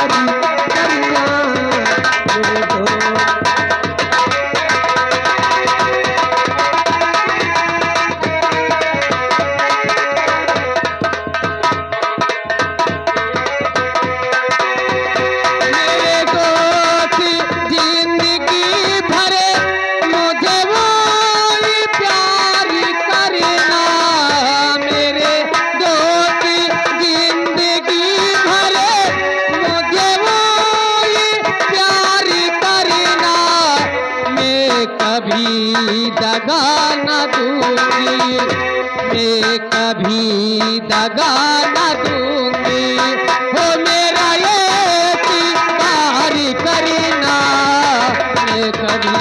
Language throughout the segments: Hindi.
प्यारी करना मेरे दोस्त। कभी दगा न दूंगी, मैं कभी दगा न दूंगी, हो मेरा ये प्यार करना मैं कभी।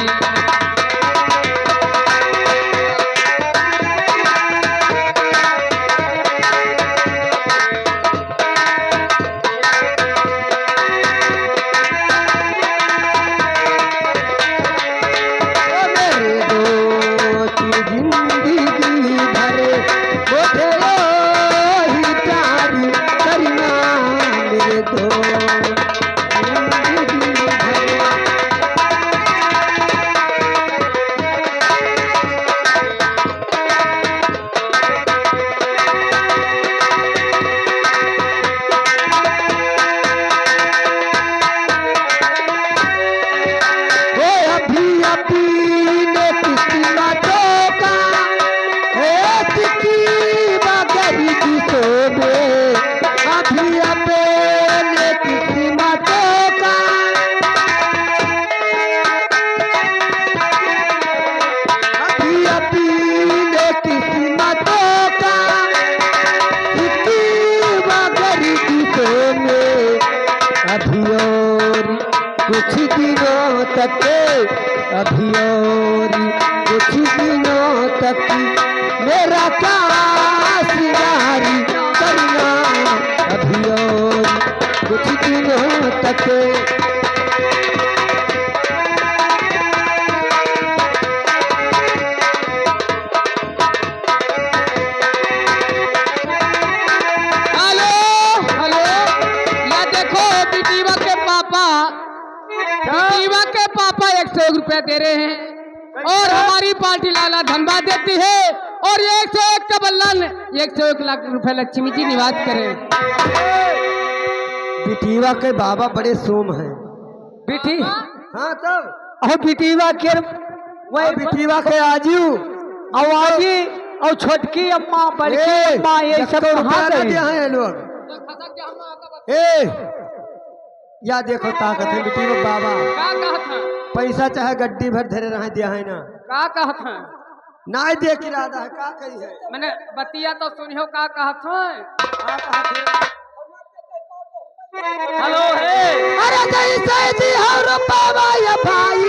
अभी और कुछ दिनों तक, अभी और कुछ दिनों तक मेरा सिंगारी करना, अभी और कुछ दिनों तक। बिटिया के पापा 101 रुपए दे रहे हैं और हमारी पार्टी लाला धनबाद देती है और 101 का बल्लन 101 लाख रुपए लक्ष्मी जी निवास करें। बिटिया के बाबा बड़े सोम हैं। बिटी हाँ तब और बिटिया के वही बिटिया के आजू आवाजी और छोटकी अम्मा बड़की अम्मा ये सब हैं लोग। या देखो ताकत है बिटिया बाबा पैसा चाहे गड्डी भर धरे रहे दिया है ना का कहत है ना देख इरादा है का कही है मैंने बतिया तो सुनियो का कहत है। हेलो हे अरे जैसे जी हो रो बाबा या भाई